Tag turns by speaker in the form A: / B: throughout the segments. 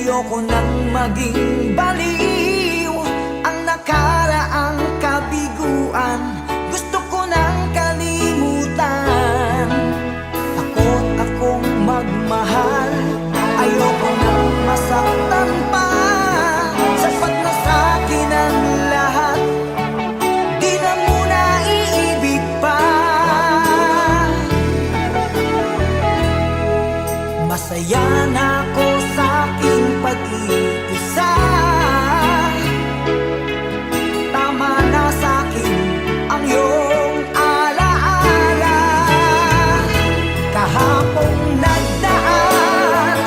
A: Ayoko nang maging baliw ang nakaraang kabiguan. Gusto ko nang kalimutan. Takot akong magmahal. Ayoko nang masaktan pa. Sapat na sa'kin ang lahat. Di na muna iibig pa. Masaya na ako sa aking pag-iisa. Tama na sa'kin ang iyong alaala. Kahapong nagdaan,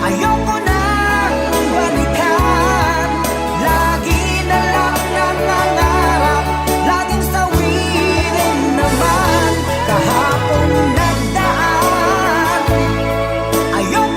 A: ayoko nang balikan. Lagi na lang nangangarap, laging sawirin naman. Kahapong nagdaan, ayoko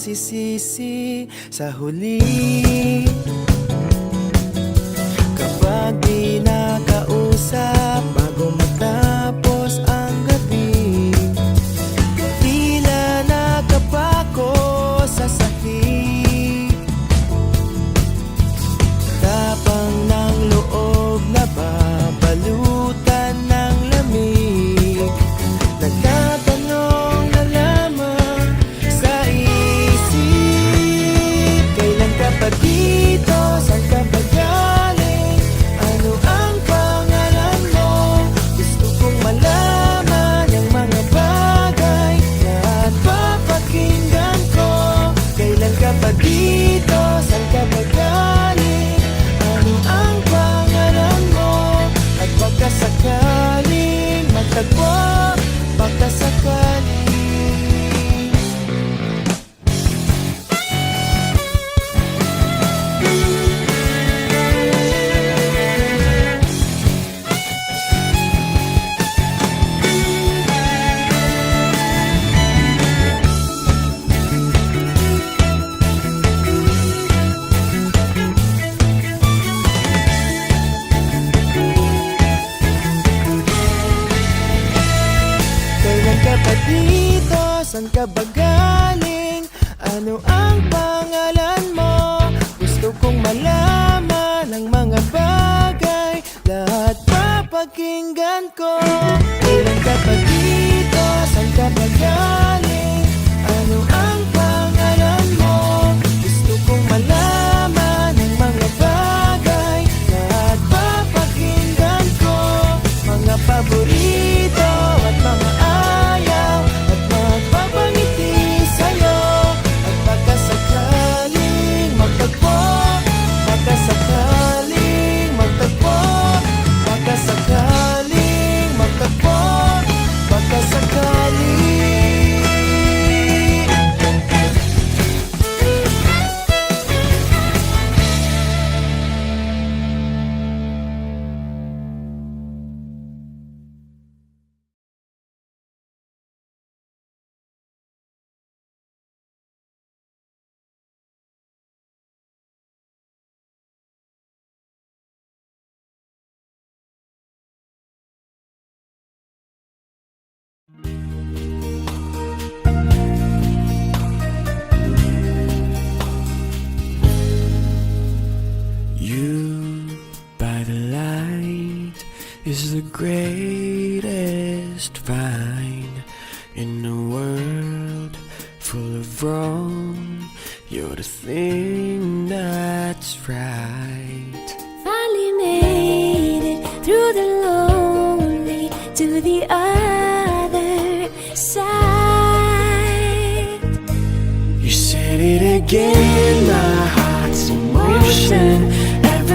A: magsisisi sa huli. Kapag di nakausap bago matapos ang gabi, tila nakapako sa sahig. Tapang ng loob na babalutan ng lamig. Nagtatanong na lamang sa isip, kailan ka pa dito? Saan ka ba galing? Ano ang pangalan mo? Gusto kong malaman ang mga bagay na papakinggan ko. Kailan ka pa dito? Saan ka ba galing? Ano ang pangalan mo? At baka sakaling magtagpo, baka sakaling. Kailan ka pa dito? Saan ka ba galing? Ano ang pangalan mo? Gusto kong malaman ang mga bagay, lahat papakinggan ko. Kailan ka pa dito? Saan ka ba galing? Ano ang pangalan mo? Gusto kong malaman ang mga bagay, lahat papakinggan ko. Mga paborito at mga ayaw, at magpapangiti sa'yo. At baka sakaling magtagpo, baka sakaling magtagpo, baka sakaling magtagpo, baka sakaling. You by the light is the greatest find in a world full of wrong. You're the thing that's right.
B: Finally made it through the lonely to the other side.
A: You said it again, my heart's in motion.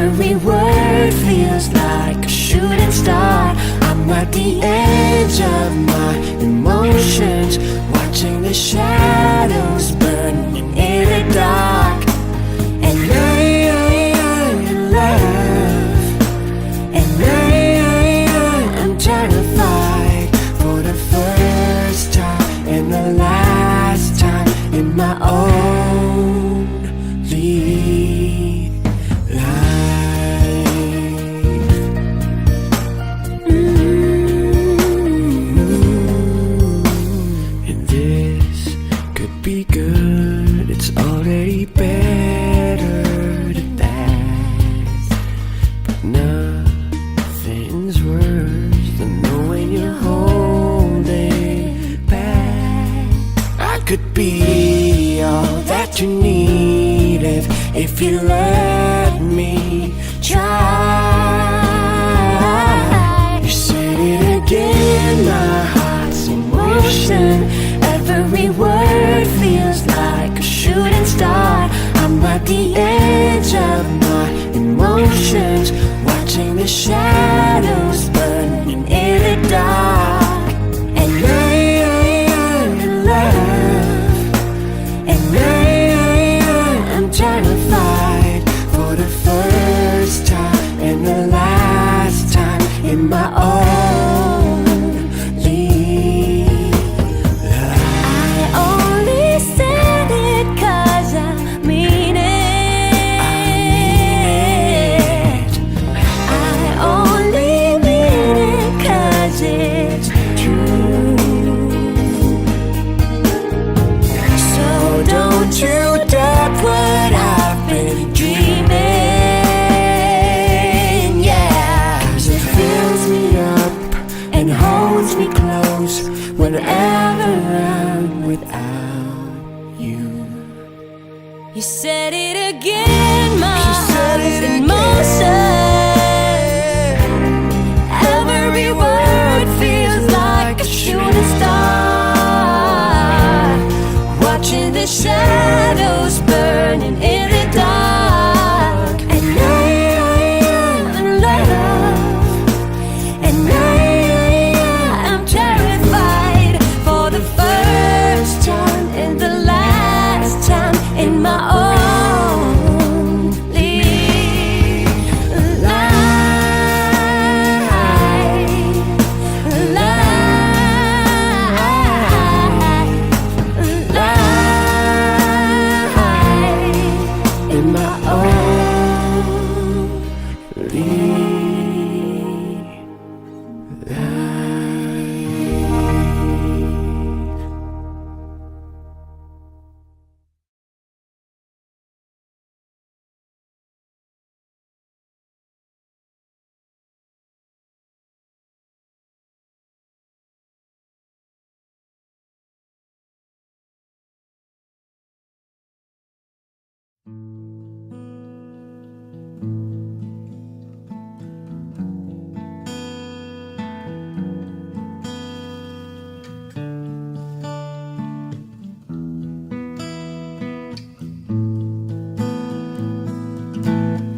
B: Every word feels like a shooting star.
A: I'm at the edge of my emotions, watching the shadows burning in the dark.
B: And
A: I'm in love,
B: and
A: I'm terrified for the first time and the last time in my only life. And this could be good, it's already better than that. But nothing's worse than knowing you're holding back. I could be all that you need if you let me try. You said it again, my heart's in motion.
B: every word feels like a shooting star.
A: I'm at the edge of my emotions, watching the shadows burning in the dark.
B: And
A: I'm in love,
B: and
A: I'm terrified for the first time and the last time in my only life.
B: I only said it 'cause whenever I'm without you.
C: You said it again, my
A: She said
C: heart
A: it
C: is in
A: again.
C: motion. Every word feels like a shooting star, watching the shadows burning in the dark. And I'm in love, and I'm terrified for the first time and the last time in my only life, in my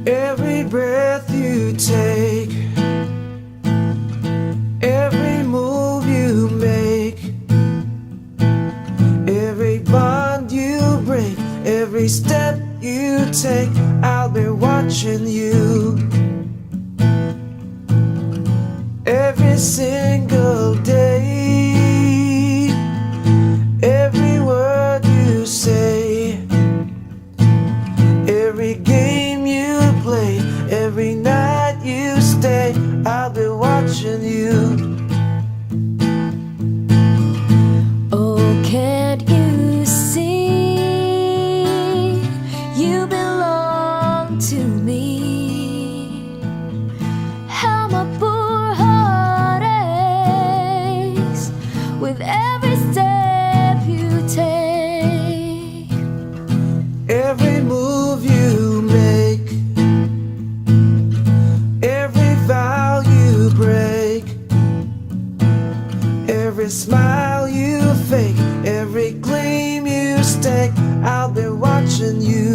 A: Every breath you take, every move you make, every bond you break, every step you take, I'll be watching you. Every single day, every word you say, every game you play, every night you stay, I'll be watching you.
C: Oh, can't you see? You belong to me. How my poor heart aches with every step you take.
A: Every move you make, every vow you break, every smile you fake, every gleam you stake, I'll be watching you.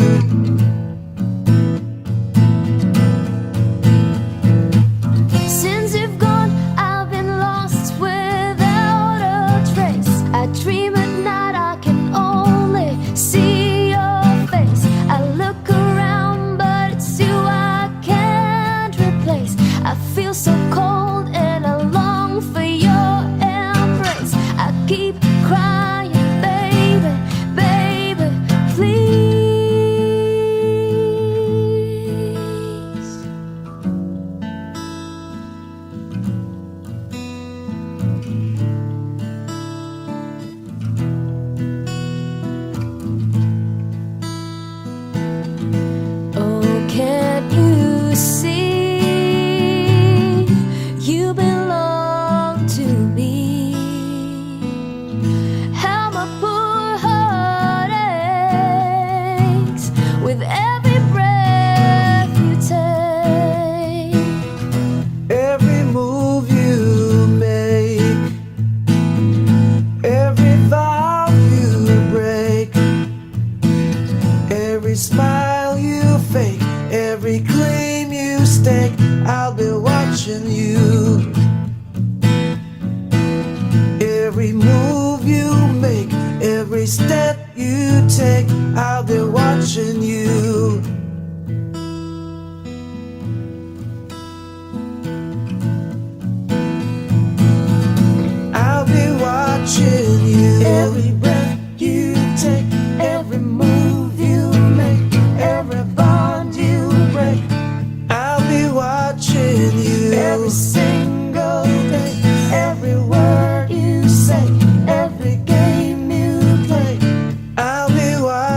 C: Since you've gone, I've been lost without a trace. I dream at night, I can only see your face. I look around, but it's you I can't replace. I feel so cold and I long for your embrace. I keep crying, baby, baby, please. Oh, can't you see? You belong to me. How my poor heart aches with every breath you take.
A: Every move you make, every vow you break, every smile you fake, every claim you stake, I'll be watching you. Every move you make, every step you take, I'll be watching you. I'll be watching you. Every breath you take, every move you make, every bond you break, I'll be watching you. Every single day, every word you say, every game you play, I'll be watching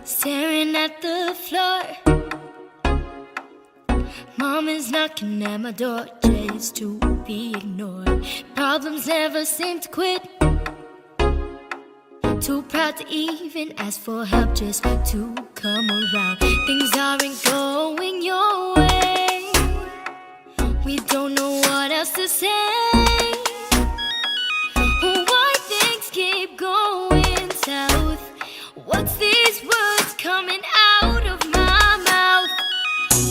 C: staring at the floor. Mom is knocking at my door just to be ignored. Problems never seem to quit. Too proud to even ask for help just to come around. Things aren't going your way. We don't know what else to say. Why things keep going south? What's these words coming out of my mouth?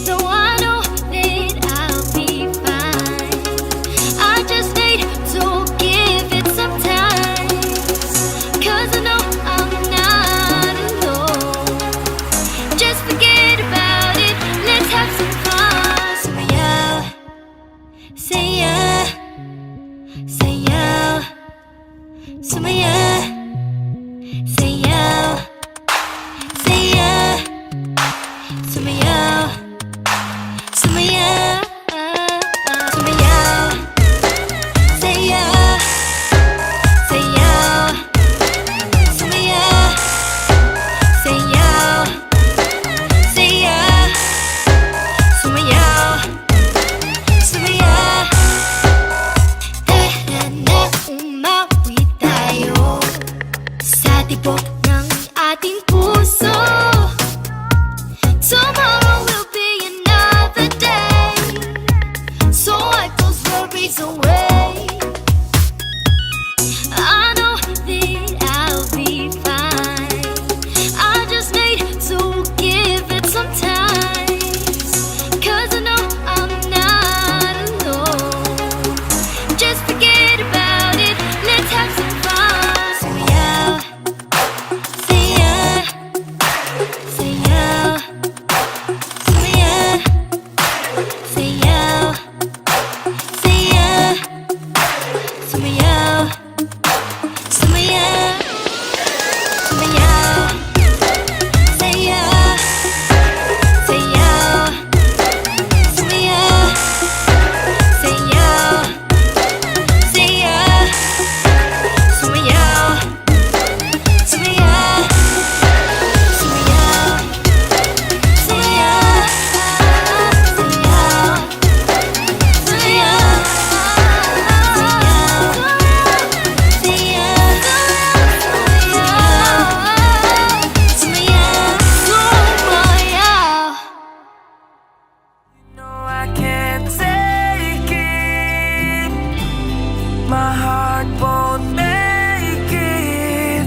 C: So I know that I'll be fine. I just need to give it some time. 'Cause I know I'm not alone. Just forget about it, let's have some fun. So yeah, say yeah, say yeah. So yeah, say yeah, say yeah. So yeah, so yeah, so yeah, say yeah, say yeah. So yeah, say yeah, say yeah. So yeah, so yeah. Umawi tayo sa tibok ng ating puso. Tomorrow will be another day, so wipe those worries away. I know that I'll be fine. I just need to give it some time. 'Cause I know I'm not alone. Just forget about it, let's have some fun. So yeah, say yeah, say yeah. So yeah, say yeah, say yeah. So yeah. So yeah, so yeah, say yeah, say yeah. So yeah, say yeah, say yeah. So yeah, so yeah, so yeah, so yeah, so yeah, say yeah.
A: No, I can't take it. My heart won't make it.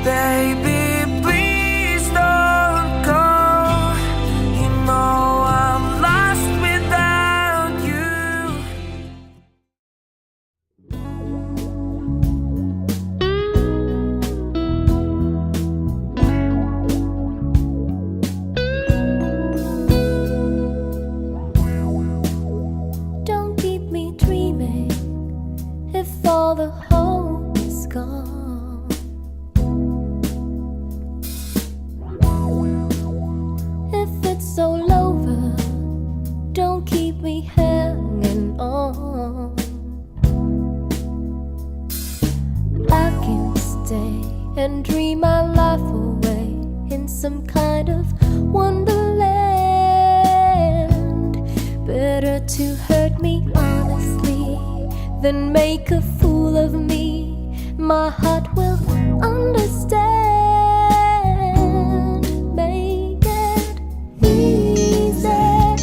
A: Baby, please don't go. You know I'm lost without you.
C: Don't keep me dreaming if all the hope is gone. If it's all over, don't keep me hanging on. I can stay and dream my life away in some kind of wonderland. Better to hurt me honestly than make a fool of me. My heart will understand. Make it easy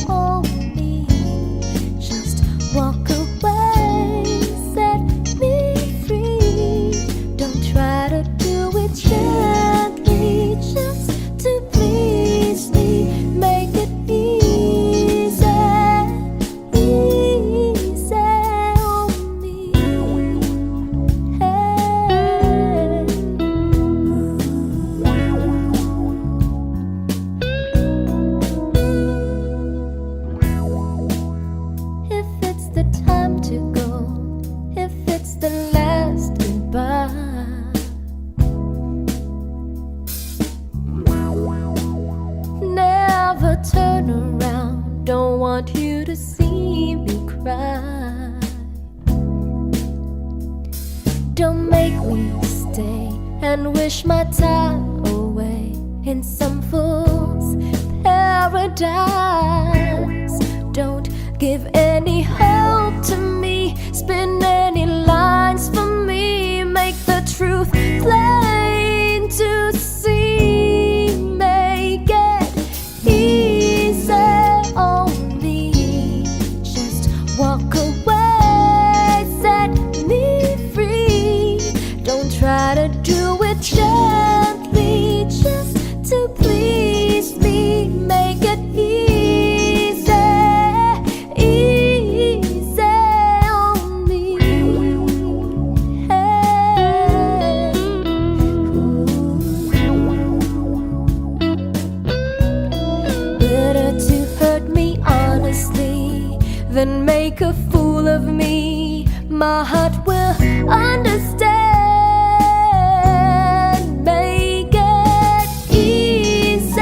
C: on me. Just walk away, set me free. Don't try to do it gently, just to please me. Make it easy, easy on me. Hey. If it's the time to go, if it's the last goodbye, never turn around. Don't want you to see me cry. Don't make me stay and wish my time away. in some fool's paradise. Don't give any hope to me, spin any lines for me, make the truth plain to see, make it easy on me. Just walk away, set me free. Don't try to do it gently, just to please me, make it easy, easy on me. Hey. Better to hurt me honestly than make a fool of me. My heart will understand. Make it easy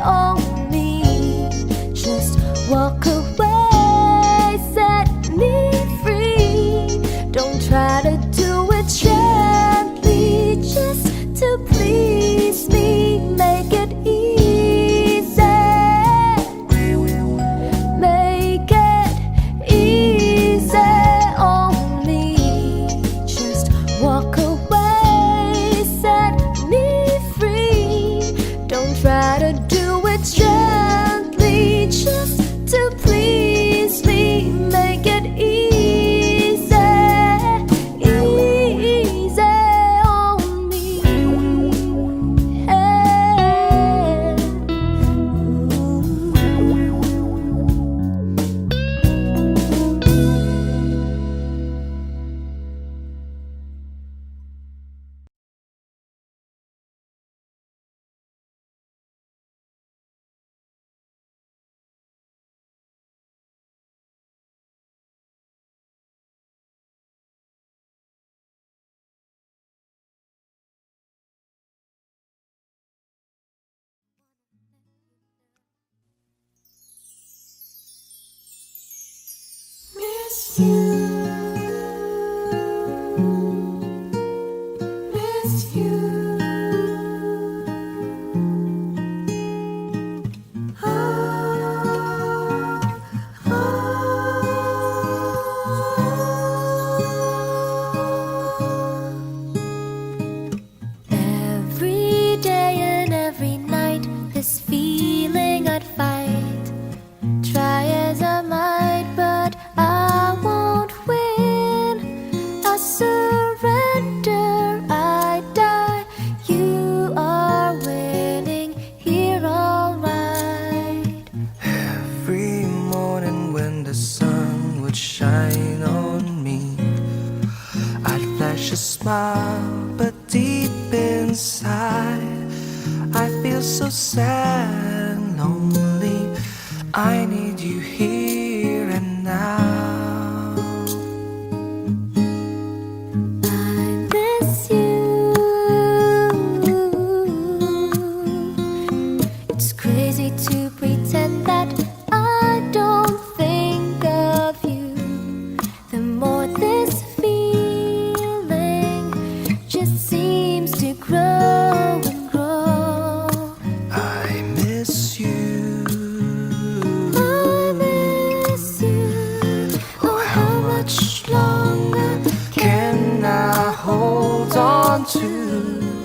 C: on me. Just walk away, set me free. Don't try to do it gently, just to please me. Make it easy, make it easy on me. Just walk away, set me free. Don't try to do it gently, just to please me. Make it easy, easy on me. Hey. Miss you, miss you. Every day and every night, this feeling I'd fight. Try as I might, but I won't win. I surrender, I die. You are winning here, alright.
A: Every morning when the sun would shine on me, I'd flash a smile, but deep inside I feel so sad and lonely. I need you here and now.
C: I miss you. It's crazy to pretend that I don't think of you. The more this feeling just seems to grow and grow.
A: I miss you.
C: I miss you. Oh, how much longer
A: Can I hold on to?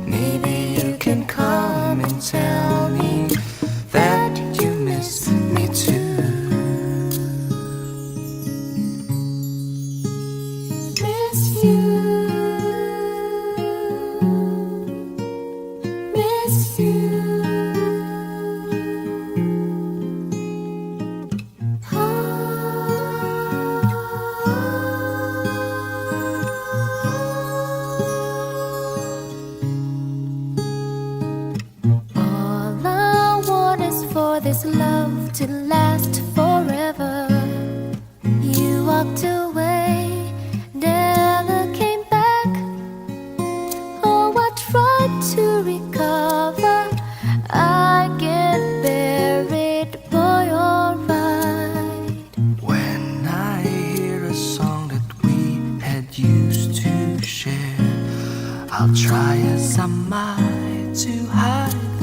A: Maybe you can come and tell me that you miss me too.
C: miss you? Miss you. All I want is for this love to last forever. You walked away, never came back. Oh, I tried to recover. I get buried, boy, alright.
A: When I hear a song that we had used to share, I'll try as I might to hide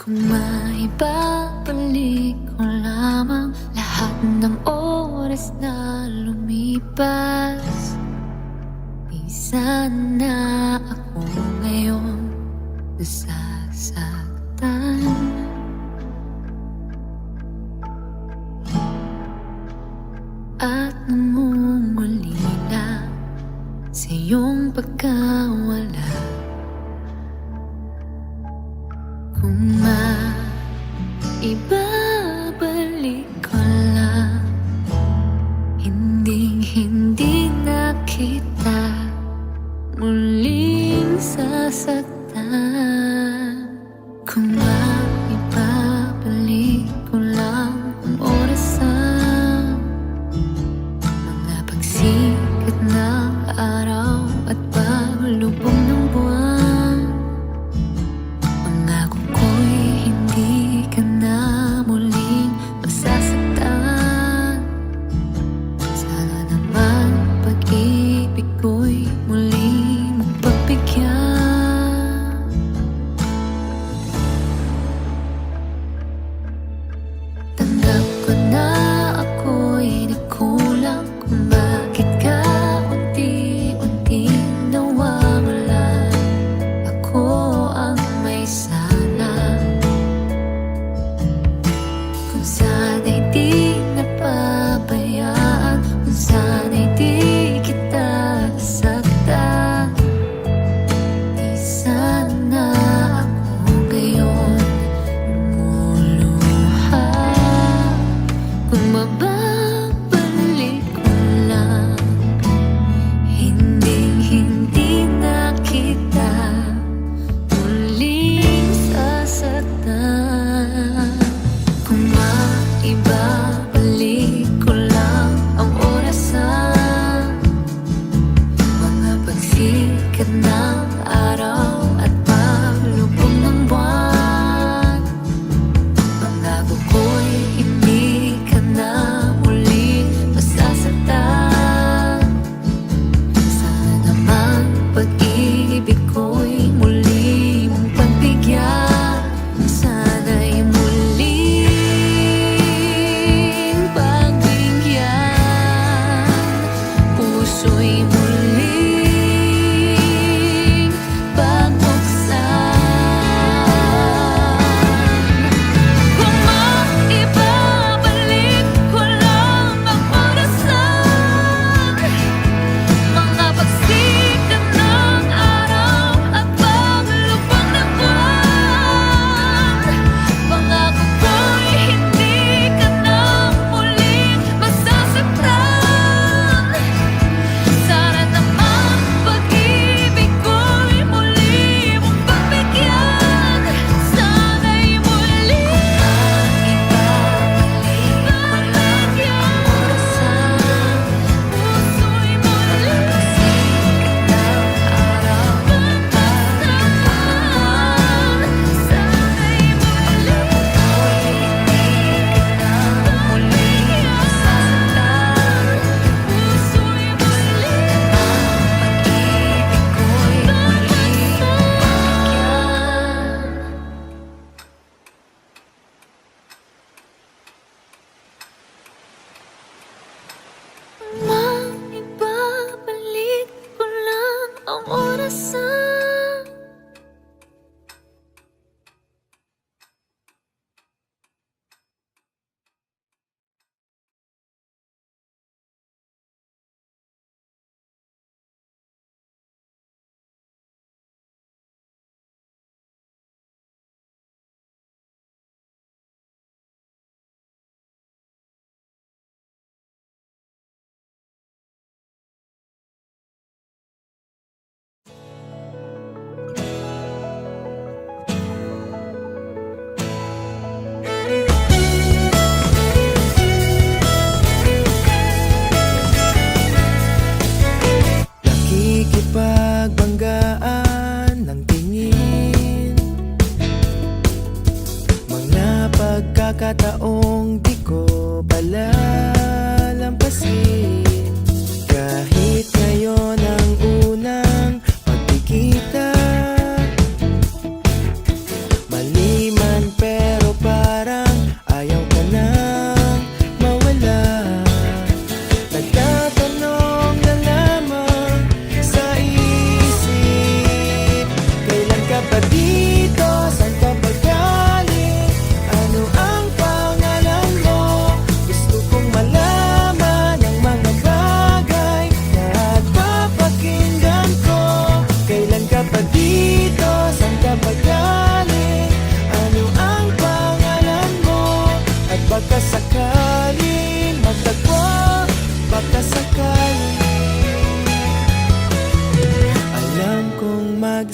B: Kung maibabalik ko lamang lahat ng oras na lumipas, di sana ako ngayon nasasaktan. At namumulila sa iyong pagkawala. Kung maibabalik ko lang, hindi na kita muling sasaktan. Kung maibabalik ko lang ang orasan, mga pagsikat ng araw at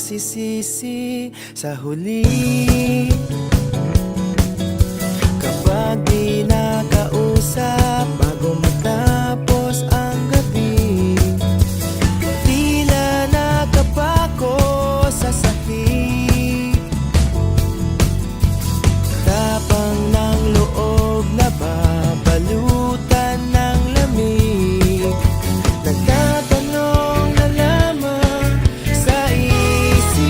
A: nagsisisi sa huli. Kapag di nakausap bago matapos ang gabi, tila nakapako sa sakit. Tapang ng loob na babalutan ng lamig. Nagtatanong na lamang sa isip,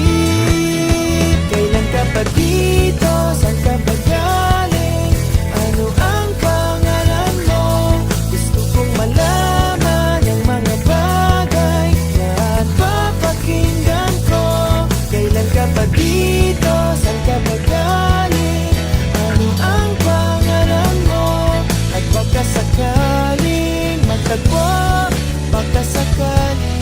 A: kailan ka pa dito? Saan ka ba galing? Ano ang pangalan mo? Gusto kong malaman ang mga bagay na papakinggan ko. Kailan ka pa dito? Saan ka ba galing? Ano ang pangalan mo? At baka sakaling magtagpo, baka sakaling.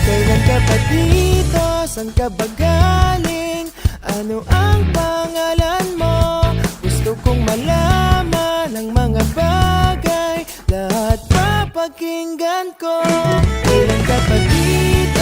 A: Kailan ka pa dito? Saan ka ba galing? Ano ang pangalan mo? Gusto kong malaman ang mga bagay, lahat papakinggan ko. Kailan ka pa dito?